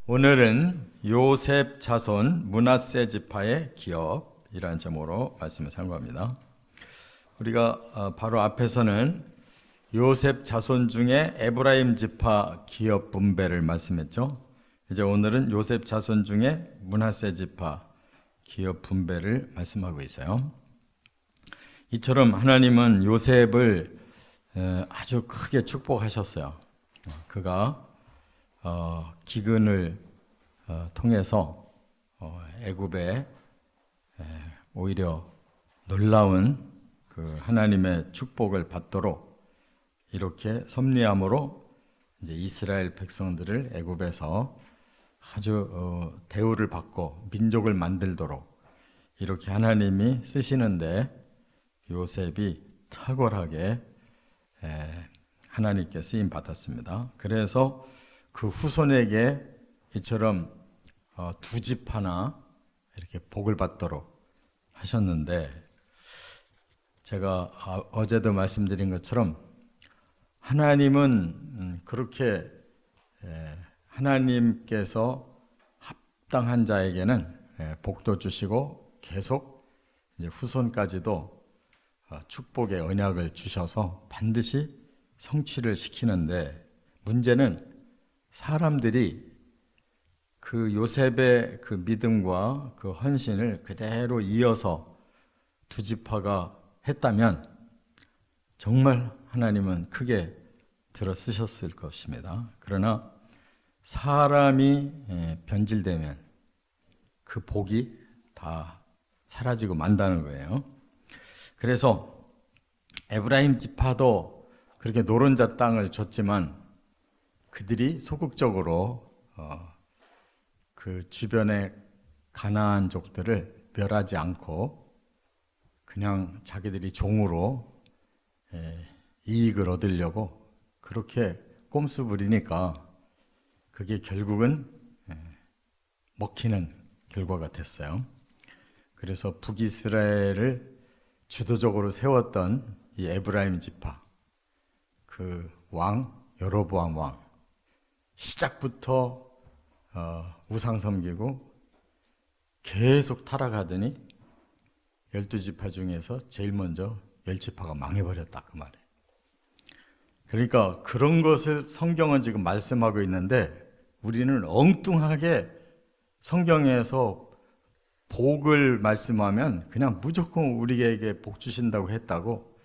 오늘은 요셉 자손 므낫세 지파의 기업이라는 제목으로 말씀을 상고합니다. 우리가 바로 앞에서는 요셉 자손 중에 에브라임 지파 기업 분배를 말씀했죠. 이제 오늘은 요셉 자손 중에 므낫세 지파 기업 분배를 말씀하고 있어요. 이처럼 하나님은 요셉을 아주 크게 축복하셨어요. 그가 기근을 통해서 애굽에 오히려 놀라운 그 하나님의 축복을 받도록 이렇게 섭리함으로 이제 이스라엘 백성들을 애굽에서 아주 대우를 받고 민족을 만들도록 이렇게 하나님이 쓰시는데 요셉이 탁월하게 하나님께 쓰임 받았습니다. 그래서 그 후손에게 이처럼 두 집 하나 이렇게 복을 받도록 하셨는데, 제가 어제도 말씀드린 것처럼 하나님은 그렇게 하나님께서 합당한 자에게는 복도 주시고 계속 이제 후손까지도 축복의 언약을 주셔서 반드시 성취를 시키는데, 문제는 사람들이 그 요셉의 그 믿음과 그 헌신을 그대로 이어서 두 지파가 했다면 정말 하나님은 크게 들어 쓰셨을 것입니다. 그러나 사람이 변질되면 그 복이 다 사라지고 만다는 거예요. 그래서 에브라임 지파도 그렇게 노른자 땅을 줬지만 그들이 소극적으로 그 주변의 가나안족들을 멸하지 않고 그냥 자기들이 종으로 이익을 얻으려고 그렇게 꼼수 부리니까 그게 결국은 먹히는 결과가 됐어요. 그래서 북이스라엘을 주도적으로 세웠던 이 에브라임 지파, 그 왕 여로보암 왕, 시작부터 우상 섬기고 계속 타락하더니 12지파 중에서 제일 먼저 10지파가 망해버렸다, 그 말이에요. 그러니까 그런 것을 성경은 지금 말씀하고 있는데, 우리는 엉뚱하게 성경에서 복을 말씀하면 그냥 무조건 우리에게 복 주신다고 했다고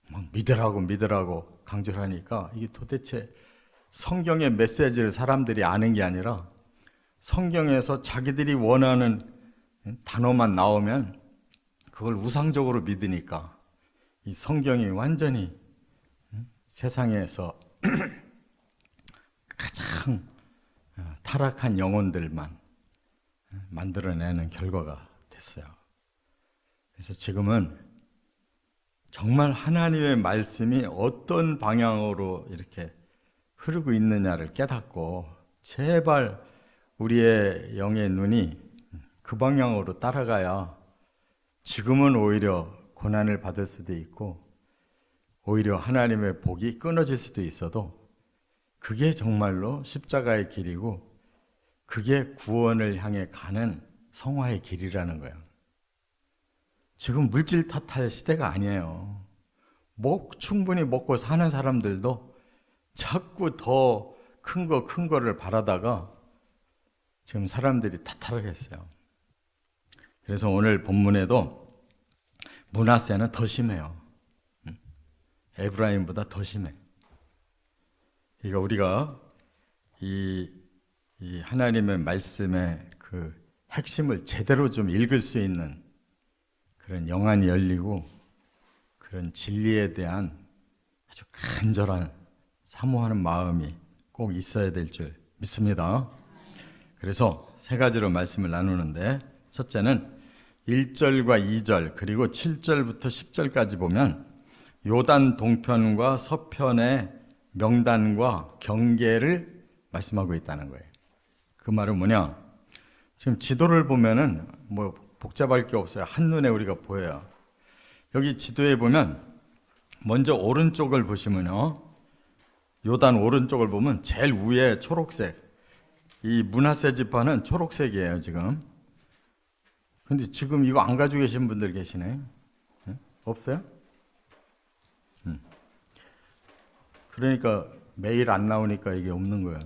막 믿으라고 강조를 하니까, 이게 도대체 성경의 메시지를 사람들이 아는 게 아니라 성경에서 자기들이 원하는 단어만 나오면 그걸 우상적으로 믿으니까 이 성경이 완전히 세상에서 가장 타락한 영혼들만 만들어내는 결과가 됐어요. 그래서 지금은 정말 하나님의 말씀이 어떤 방향으로 이렇게 흐르고 있느냐를 깨닫고 제발 우리의 영의 눈이 그 방향으로 따라가야 지금은 오히려 고난을 받을 수도 있고 오히려 하나님의 복이 끊어질 수도 있어도 그게 정말로 십자가의 길이고 그게 구원을 향해 가는 성화의 길이라는 거예요. 지금 물질 탓할 시대가 아니에요. 충분히 먹고 사는 사람들도 자꾸 더 큰 거를 바라다가 지금 사람들이 다 타락했어요. 그래서 오늘 본문에도 므낫세는 더 심해요. 에브라임보다 더 심해. 그러니까 우리가 이 하나님의 말씀의 그 핵심을 제대로 좀 읽을 수 있는 그런 영안이 열리고 그런 진리에 대한 아주 간절한 사모하는 마음이 꼭 있어야 될 줄 믿습니다. 그래서 세 가지로 말씀을 나누는데, 첫째는 1절과 2절 그리고 7절부터 10절까지 보면 요단 동편과 서편의 명단과 경계를 말씀하고 있다는 거예요. 그 말은 뭐냐? 지금 지도를 보면은 뭐 복잡할 게 없어요. 한눈에 우리가 보여요. 여기 지도에 보면 먼저 오른쪽을 보시면요, 요단 오른쪽을 보면 제일 위에 초록색, 이 므낫세 지파는 초록색이에요, 지금. 근데 지금 이거 안 가지고 계신 분들 계시네. 없어요? 그러니까 매일 안 나오니까 이게 없는 거야.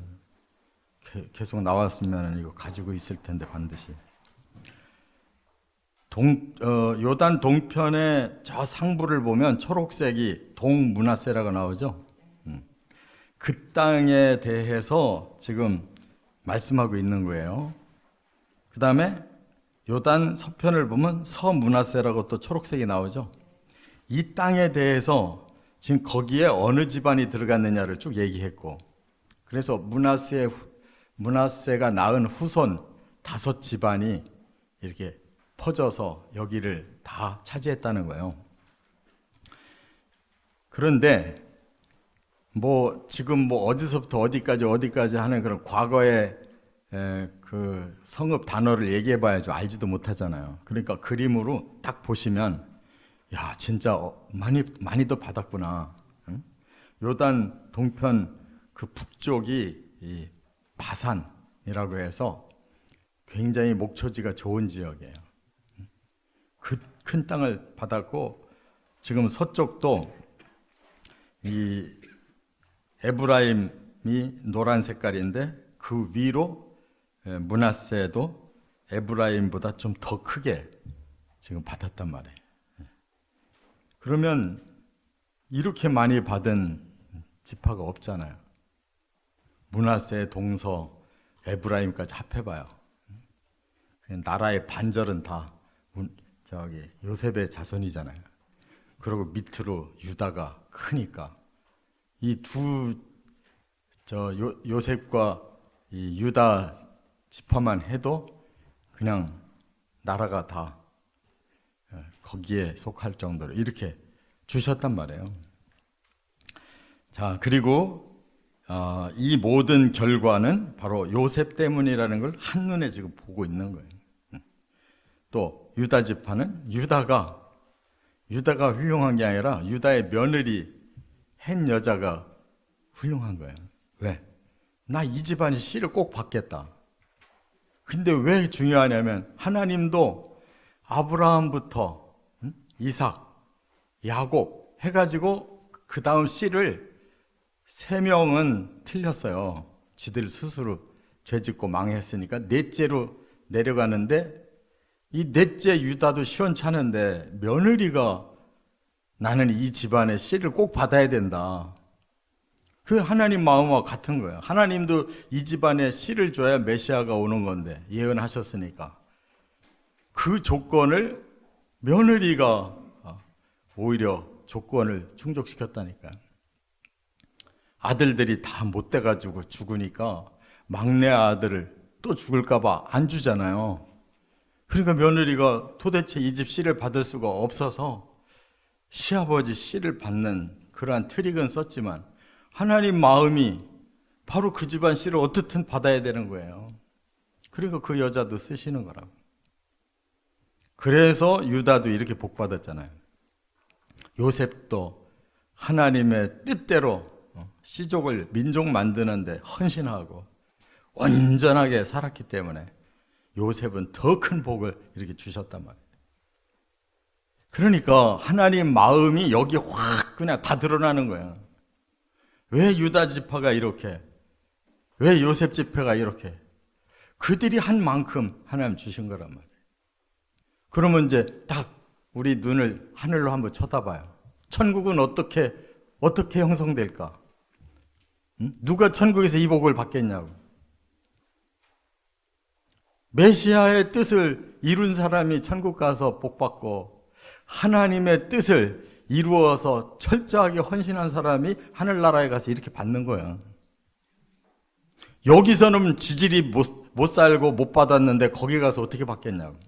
계속 나왔으면 이거 가지고 있을 텐데 반드시. 요단 동편의 저 상부를 보면 초록색이 동므낫세라고 나오죠. 그 땅에 대해서 지금 말씀하고 있는 거예요. 그 다음에 요단 서편을 보면 서므낫세라고 또 초록색이 나오죠. 이 땅에 대해서 지금 거기에 어느 집안이 들어갔느냐를 쭉 얘기했고, 그래서 므낫세가 낳은 후손 5집안이 이렇게 퍼져서 여기를 다 차지했다는 거예요. 그런데 지금 어디서부터 어디까지 하는 그런 과거의 그 성읍 단어를 얘기해 봐야죠. 알지도 못하잖아요. 그러니까 그림으로 딱 보시면 야, 진짜 많이도 받았구나. 응? 요단 동편 그 북쪽이 이 바산이라고 해서 굉장히 목초지가 좋은 지역이에요. 그 큰 땅을 받았고, 지금 서쪽도 이 에브라임이 노란 색깔인데 그 위로 므낫세도 에브라임보다 좀 더 크게 지금 받았단 말이에요. 그러면 이렇게 많이 받은 지파가 없잖아요. 므낫세, 동서, 에브라임까지 합해봐요. 나라의 반절은 다 요셉의 자손이잖아요. 그리고 밑으로 유다가 크니까 이 요셉과 이 유다 지파만 해도 그냥 나라가 다 거기에 속할 정도로 이렇게 주셨단 말이에요. 자, 그리고 이 모든 결과는 바로 요셉 때문이라는 걸 한눈에 지금 보고 있는 거예요. 또 유다 지파는 유다가 훌륭한 게 아니라 유다의 며느리 한 여자가 훌륭한 거예요. 왜? 나 이 집안의 씨를 꼭 받겠다. 근데 왜 중요하냐면 하나님도 아브라함부터 이삭, 야곱 해가지고 그 다음 씨를 3명은 틀렸어요. 지들 스스로 죄짓고 망했으니까 넷째로 내려가는데 이 넷째 유다도 시원찮은데 며느리가 나는 이 집안의 씨를 꼭 받아야 된다. 그 하나님 마음과 같은 거예요. 하나님도 이 집안에 씨를 줘야 메시아가 오는 건데 예언하셨으니까 그 조건을 며느리가 오히려 조건을 충족시켰다니까요. 아들들이 다 못 돼가지고 죽으니까 막내 아들을 또 죽을까봐 안 주잖아요. 그러니까 며느리가 도대체 이 집 씨를 받을 수가 없어서 시아버지 씨를 받는 그러한 트릭은 썼지만 하나님 마음이 바로 그 집안 씨를 어떻든 받아야 되는 거예요. 그리고 그 여자도 쓰시는 거라고. 그래서 유다도 이렇게 복받았잖아요. 요셉도 하나님의 뜻대로 씨족을 민족 만드는데 헌신하고 온전하게 살았기 때문에 요셉은 더 큰 복을 이렇게 주셨단 말이에요. 그러니까 하나님 마음이 여기 확 그냥 다 드러나는 거예요. 왜 유다 지파가 이렇게, 왜 요셉 지파가 이렇게, 그들이 한 만큼 하나님 주신 거란 말이에요. 그러면 이제 딱 우리 눈을 하늘로 한번 쳐다봐요. 천국은 어떻게 형성될까? 누가 천국에서 이 복을 받겠냐고. 메시아의 뜻을 이룬 사람이 천국 가서 복 받고 하나님의 뜻을 이루어서 철저하게 헌신한 사람이 하늘나라에 가서 이렇게 받는 거야. 여기서는 지질이 못 살고 못 받았는데 거기 가서 어떻게 받겠냐고.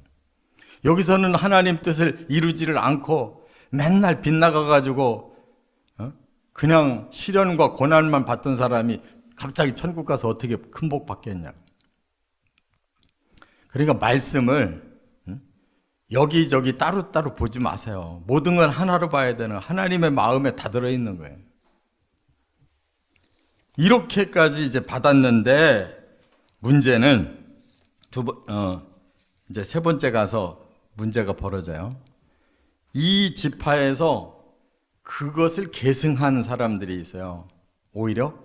여기서는 하나님 뜻을 이루지를 않고 맨날 빗나가가지고 그냥 시련과 고난만 받던 사람이 갑자기 천국 가서 어떻게 큰 복 받겠냐고. 그러니까 말씀을 여기저기 따로따로 보지 마세요. 모든 건 하나로 봐야 되는 하나님의 마음에 다 들어있는 거예요. 이렇게까지 이제 받았는데 문제는 이제 세 번째 가서 문제가 벌어져요. 이 지파에서 그것을 계승한 사람들이 있어요. 오히려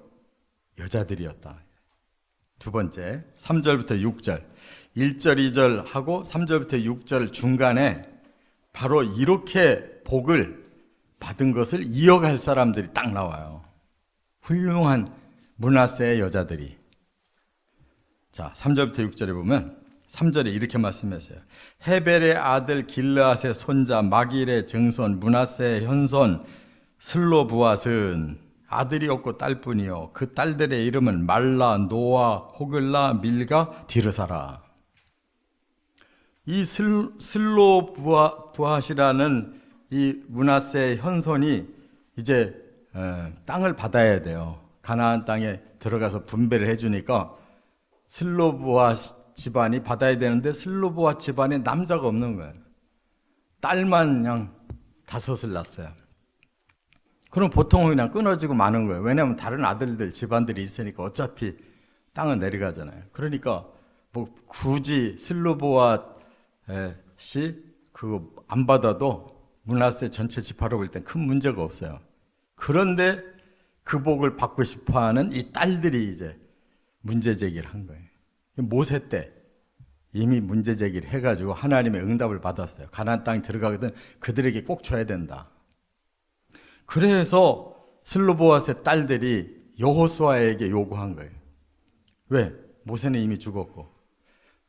여자들이었다. 두 번째, 3절부터 6절. 1절, 2절 하고 3절부터 6절 중간에 바로 이렇게 복을 받은 것을 이어갈 사람들이 딱 나와요. 훌륭한 므낫세의 여자들이. 자, 3절부터 6절에 보면 3절에 이렇게 말씀했어요. 헤벨의 아들 길르앗의 손자 마길의 증손 므낫세의 현손 슬로브앗은 아들이 없고 딸뿐이요 그 딸들의 이름은 말라, 노아, 호글라, 밀가, 디르사라. 이 슬로브앗이라는 이 므낫세의 현손이 이제 땅을 받아야 돼요. 가나안 땅에 들어가서 분배를 해주니까 슬로브앗 집안이 받아야 되는데 슬로브앗 집안에 남자가 없는 거예요. 딸만 그냥 5을 낳았어요. 그럼 보통은 그냥 끊어지고 마는 거예요. 왜냐하면 다른 아들들 집안들이 있으니까 어차피 땅은 내려가잖아요. 그러니까 뭐 굳이 슬로브앗이 그거 안 받아도 므낫세 전체 지파로 볼 땐 큰 문제가 없어요. 그런데 그 복을 받고 싶어하는 이 딸들이 이제 문제 제기를 한 거예요. 모세 때 이미 문제 제기를 해가지고 하나님의 응답을 받았어요. 가나안 땅에 들어가거든 그들에게 꼭 줘야 된다. 그래서 슬로보앗의 딸들이 여호수아에게 요구한 거예요. 왜? 모세는 이미 죽었고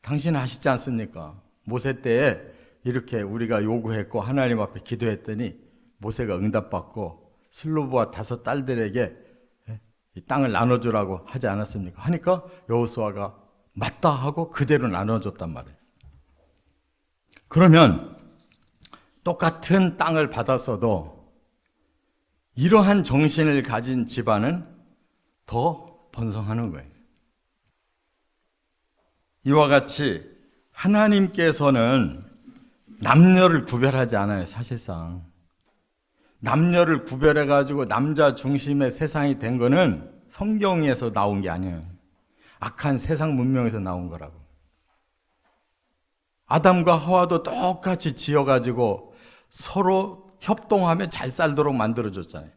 당신은 아시지 않습니까? 모세 때에 이렇게 우리가 요구했고 하나님 앞에 기도했더니 모세가 응답받고 슬로보앗 5 딸들에게 이 땅을 나눠주라고 하지 않았습니까? 하니까 여호수아가 맞다 하고 그대로 나눠줬단 말이에요. 그러면 똑같은 땅을 받았어도 이러한 정신을 가진 집안은 더 번성하는 거예요. 이와 같이 하나님께서는 남녀를 구별하지 않아요. 사실상 남녀를 구별해가지고 남자 중심의 세상이 된 거는 성경에서 나온 게 아니에요. 악한 세상 문명에서 나온 거라고. 아담과 하와도 똑같이 지어가지고 서로 협동하며 잘 살도록 만들어줬잖아요.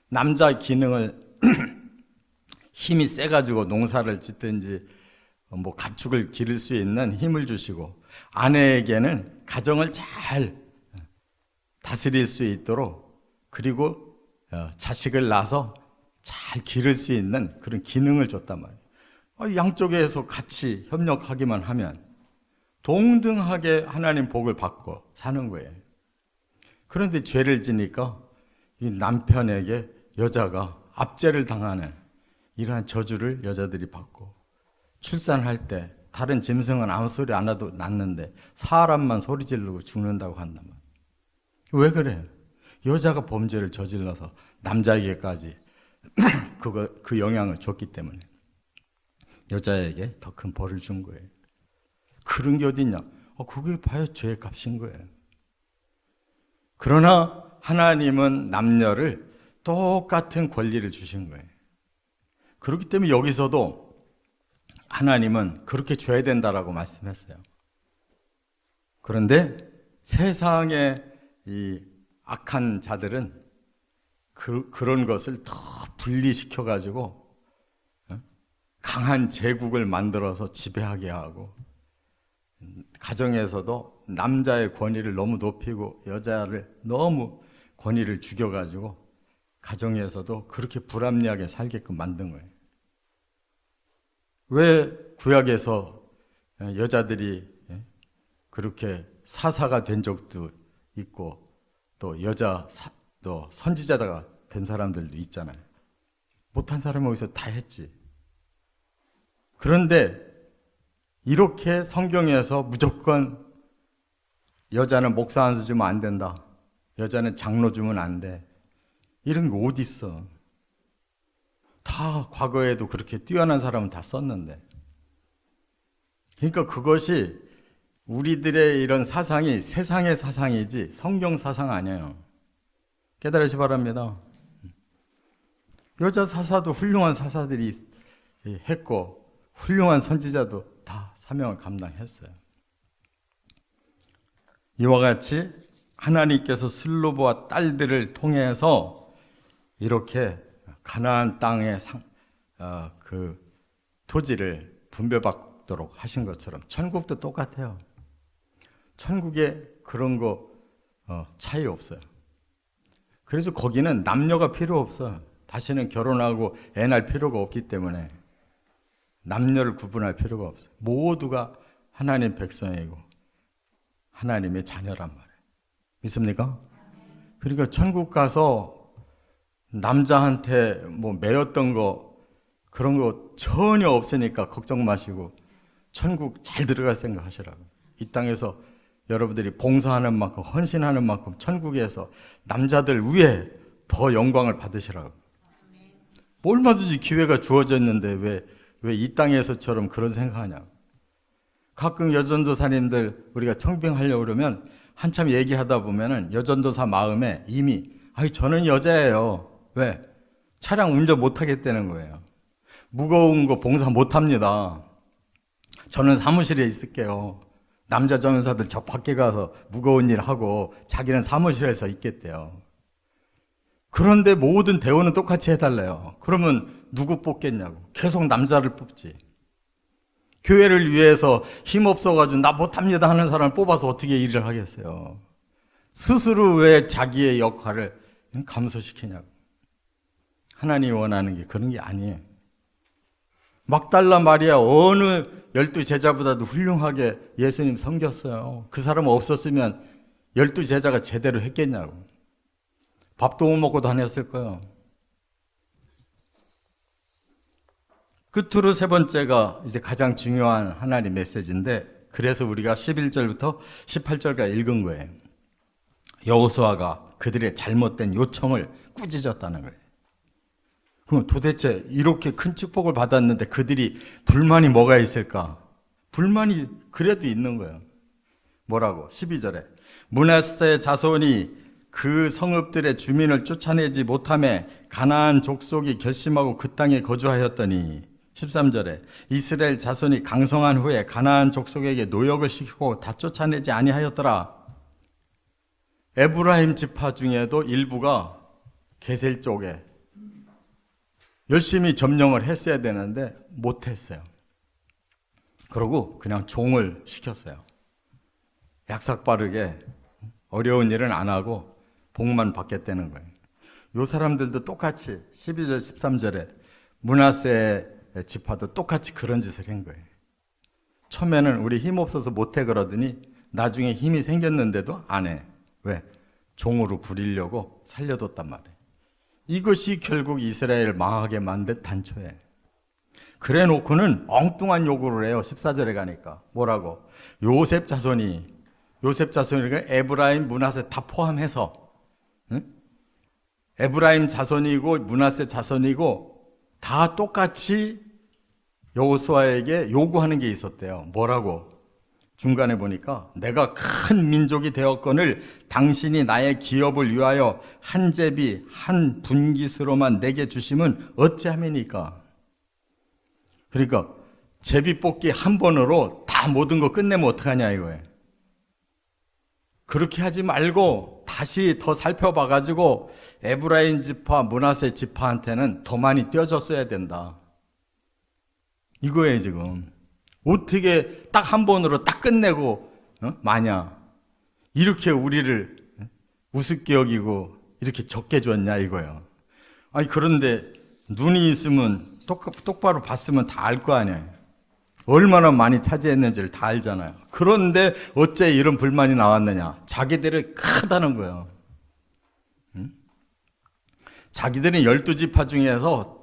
남자 기능을 힘이 세가지고 농사를 짓든지 뭐 가축을 기를 수 있는 힘을 주시고 아내에게는 가정을 잘 다스릴 수 있도록 그리고 자식을 낳아서 잘 기를 수 있는 그런 기능을 줬단 말이에요. 양쪽에서 같이 협력하기만 하면 동등하게 하나님 복을 받고 사는 거예요. 그런데 죄를 지니까 이 남편에게 여자가 압제를 당하는 이러한 저주를 여자들이 받고 출산할 때 다른 짐승은 아무 소리 안 해도 낳는데 사람만 소리 지르고 죽는다고 한단 말이에요. 왜 그래요? 여자가 범죄를 저질러서 남자에게까지 그 영향을 줬기 때문에 여자에게 더 큰 벌을 준 거예요. 그런 게 어딨냐? 그게 바로 죄의 값인 거예요. 그러나 하나님은 남녀를 똑같은 권리를 주신 거예요. 그렇기 때문에 여기서도 하나님은 그렇게 줘야 된다라고 말씀했어요. 그런데 세상의 이 악한 자들은 그런 것을 더 분리시켜가지고 강한 제국을 만들어서 지배하게 하고 가정에서도 남자의 권위를 너무 높이고 여자를 너무 권위를 죽여가지고 가정에서도 그렇게 불합리하게 살게끔 만든 거예요. 왜 구약에서 여자들이 그렇게 사사가 된 적도 있고 또 또 선지자가 된 사람들도 있잖아요. 못한 사람은 어디서 다 했지. 그런데 이렇게 성경에서 무조건 여자는 목사 한 수 주면 안 된다. 여자는 장로 주면 안 돼. 이런 게 어디 있어? 다 과거에도 그렇게 뛰어난 사람은 다 썼는데. 그러니까 그것이 우리들의 이런 사상이 세상의 사상이지 성경 사상 아니에요. 깨달으시 바랍니다. 여자 사사도 훌륭한 사사들이 했고 훌륭한 선지자도 다 사명을 감당했어요. 이와 같이 하나님께서 슬로보와 딸들을 통해서 이렇게 가나안 땅의 그 토지를 분배받도록 하신 것처럼 천국도 똑같아요. 천국에 그런 거 차이 없어요. 그래서 거기는 남녀가 필요 없어요. 다시는 결혼하고 애 낳을 필요가 없기 때문에 남녀를 구분할 필요가 없어요. 모두가 하나님 백성이고 하나님의 자녀란 말이에요. 믿습니까? 그러니까 천국 가서 남자한테 뭐 매였던 거 그런 거 전혀 없으니까 걱정 마시고 천국 잘 들어갈 생각하시라고. 이 땅에서 여러분들이 봉사하는 만큼 헌신하는 만큼 천국에서 남자들 위에 더 영광을 받으시라고. 얼마든지 기회가 주어졌는데 왜 이 땅에서처럼 그런 생각하냐고. 가끔 여전도사님들 우리가 청빙하려고 그러면 한참 얘기하다 보면은 여전도사 마음에 이미 저는 여자예요. 왜? 차량 운전 못 하겠다는 거예요. 무거운 거 봉사 못 합니다. 저는 사무실에 있을게요. 남자 전사들 저 밖에 가서 무거운 일 하고 자기는 사무실에서 있겠대요. 그런데 모든 대우는 똑같이 해달래요. 그러면 누구 뽑겠냐고. 계속 남자를 뽑지. 교회를 위해서 힘없어가지고 나 못합니다 하는 사람을 뽑아서 어떻게 일을 하겠어요. 스스로 왜 자기의 역할을 감소시키냐고. 하나님이 원하는 게 그런 게 아니에요. 막달라 마리아 어느 12제자보다도 훌륭하게 예수님 섬겼어요. 그 사람 없었으면 12제자가 제대로 했겠냐고. 밥도 못 먹고 다녔을 거예요. 끝으로 세 번째가 이제 가장 중요한 하나님 메시지인데, 그래서 우리가 11절부터 18절까지 읽은 거예요. 여호수아가 그들의 잘못된 요청을 꾸짖었다는 거예요. 그럼 도대체 이렇게 큰 축복을 받았는데 그들이 불만이 뭐가 있을까? 불만이 그래도 있는 거예요. 뭐라고? 12절에 므낫세 자손이 그 성읍들의 주민을 쫓아내지 못하며 가나안 족속이 결심하고 그 땅에 거주하였더니, 13절에 이스라엘 자손이 강성한 후에 가나안 족속에게 노역을 시키고 다 쫓아내지 아니하였더라. 에브라임 지파 중에도 일부가 게셀 쪽에 열심히 점령을 했어야 되는데 못했어요. 그러고 그냥 종을 시켰어요. 약삭 빠르게 어려운 일은 안 하고 복만 받겠다는 거예요. 요 사람들도 똑같이 12절 13절에 므낫세 지파도 똑같이 그런 짓을 한 거예요. 처음에는 우리 힘없어서 못해 그러더니 나중에 힘이 생겼는데도 안 해. 왜? 종으로 부리려고 살려뒀단 말이에요. 이것이 결국 이스라엘을 망하게 만든 단초예요. 그래 놓고는 엉뚱한 요구를 해요. 14절에 가니까 뭐라고? 요셉 자손이니까 에브라임, 므낫세 다 포함해서, 응? 에브라임 자손이고 므낫세 자손이고 다 똑같이 여호수아에게 요구하는 게 있었대요. 뭐라고? 중간에 보니까 내가 큰 민족이 되었거늘 당신이 나의 기업을 위하여 한 제비 한 분깃으로만 내게 주심은 어찌함이니까. 그러니까 제비 뽑기 한 번으로 다 모든 거 끝내면 어떡하냐 이거예요. 그렇게 하지 말고 다시 더 살펴봐가지고 에브라임 지파, 므낫세 지파한테는 더 많이 떼어줬어야 된다. 이거예요 지금. 어떻게 딱 한 번으로 딱 끝내고 마냐 이렇게 우리를 우습게 여기고 이렇게 적게 줬냐 이거예요. 아니 그런데 눈이 있으면 똑바로 봤으면 다 알 거 아니에요. 얼마나 많이 차지했는지를 다 알잖아요. 그런데 어째 이런 불만이 나왔느냐? 자기들이 크다는 거예요. 응? 자기들은 12지파 중에서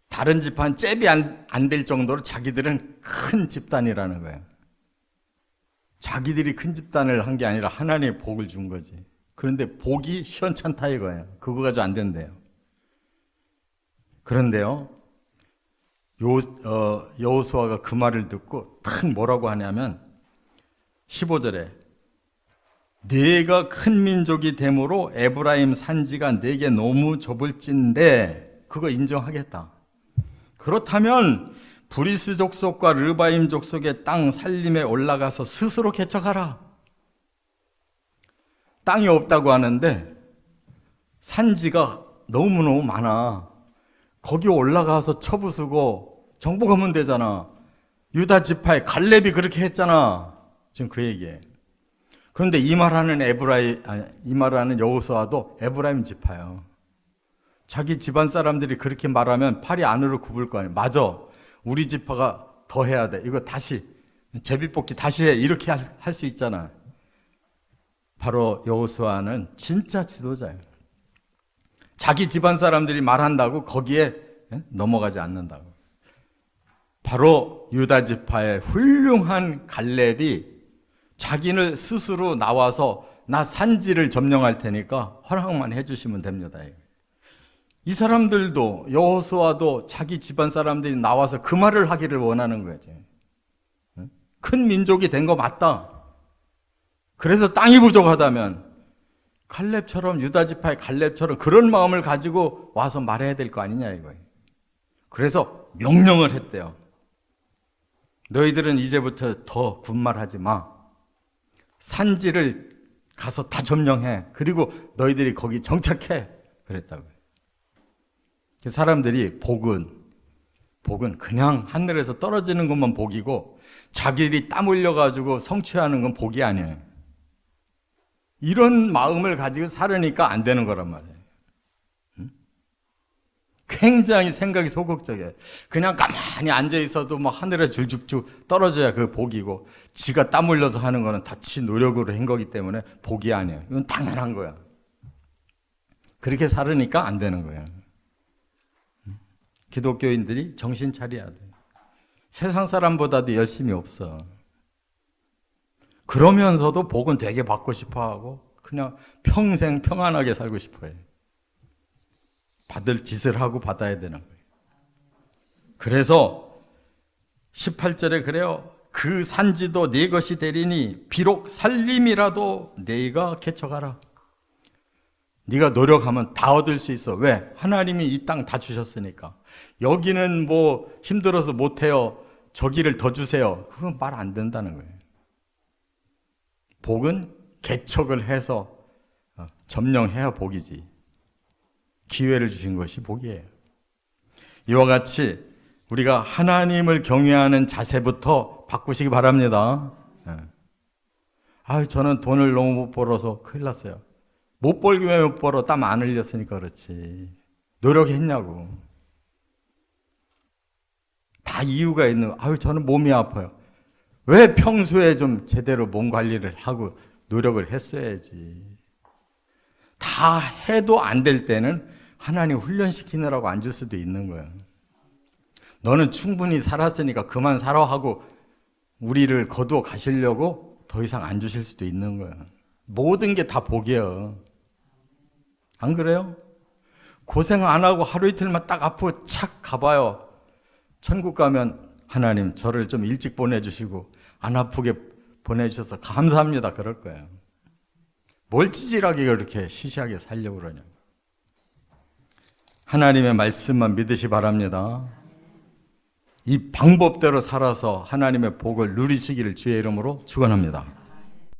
다른 지파는 잽이 안 될 정도로 자기들은 큰 집단이라는 거예요. 자기들이 큰 집단을 한 게 아니라 하나님의 복을 준 거지. 그런데 복이 시원찮다 이거예요. 그거 가지고 안 된대요. 그런데요, 여호수아가 그 말을 듣고 탁 뭐라고 하냐면 15절에 네가 큰 민족이 되므로 에브라임 산지가 네게 너무 좁을진데 그거 인정하겠다. 그렇다면 브리스 족속과 르바임 족속의 땅 살림에 올라가서 스스로 개척하라. 땅이 없다고 하는데 산지가 너무너무 많아. 거기 올라가서 쳐부수고 정복하면 되잖아. 유다 지파의 갈렙이 그렇게 했잖아. 지금 그 얘기예요. 그런데 이 말하는 여호수아도 에브라임 지파예요. 자기 집안 사람들이 그렇게 말하면 팔이 안으로 굽을 거 아니에요. 맞아. 우리 지파가 더 해야 돼. 이거 다시 제비뽑기 다시 해. 이렇게 할 수 있잖아. 바로 여호수아는 진짜 지도자예요. 자기 집안 사람들이 말한다고 거기에 넘어가지 않는다고. 바로 유다 지파의 훌륭한 갈렙이 자기는 스스로 나와서 나 산지를 점령할 테니까 허락만 해주시면 됩니다. 이 사람들도 여호수아도 자기 집안 사람들이 나와서 그 말을 하기를 원하는 거지. 큰 민족이 된 거 맞다. 그래서 땅이 부족하다면 갈렙처럼 유다 지파의 갈렙처럼 그런 마음을 가지고 와서 말해야 될 거 아니냐 이거예요. 그래서 명령을 했대요. 너희들은 이제부터 더 군말하지 마. 산지를 가서 다 점령해. 그리고 너희들이 거기 정착해. 그랬다고요. 사람들이 복은 그냥 하늘에서 떨어지는 것만 복이고 자기들이 땀 흘려가지고 성취하는 건 복이 아니에요. 이런 마음을 가지고 살으니까 안 되는 거란 말이에요. 굉장히 생각이 소극적이에요. 그냥 가만히 앉아있어도 뭐 하늘에 줄쭉쭉 떨어져야 그 복이고 지가 땀 흘려서 하는 거는 다 지 노력으로 한 거기 때문에 복이 아니에요. 이건 당연한 거야. 그렇게 살으니까 안 되는 거예요. 기독교인들이 정신 차려야 돼. 세상 사람보다도 열심히 없어. 그러면서도 복은 되게 받고 싶어하고 그냥 평생 평안하게 살고 싶어해. 받을 짓을 하고 받아야 되는 거예요. 그래서 18절에 그래요. 그 산지도 네 것이 되리니 비록 살림이라도 네가 개척하라. 네가 노력하면 다 얻을 수 있어. 왜? 하나님이 이 땅 다 주셨으니까. 여기는 뭐 힘들어서 못해요. 저기를 더 주세요. 그건 말 안 된다는 거예요. 복은 개척을 해서 점령해야 복이지. 기회를 주신 것이 복이에요. 이와 같이 우리가 하나님을 경외하는 자세부터 바꾸시기 바랍니다. 저는 돈을 너무 못 벌어서 큰일 났어요. 못 벌기 왜 못 벌어? 땀 안 흘렸으니까 그렇지. 노력했냐고. 다 이유가 있는. 저는 몸이 아파요. 왜 평소에 좀 제대로 몸 관리를 하고 노력을 했어야지. 다 해도 안 될 때는 하나님 훈련시키느라고 안 줄 수도 있는 거야. 너는 충분히 살았으니까 그만 살아 하고 우리를 거두어 가시려고 더 이상 안 주실 수도 있는 거야. 모든 게 다 복이야. 안 그래요? 고생 안 하고 하루 이틀만 딱 아프고 착 가봐요. 천국 가면 하나님 저를 좀 일찍 보내주시고 안 아프게 보내주셔서 감사합니다. 그럴 거예요. 뭘 찌질하게 그렇게 시시하게 살려고 그러냐. 하나님의 말씀만 믿으시 바랍니다. 이 방법대로 살아서 하나님의 복을 누리시기를 주의 이름으로 축원합니다.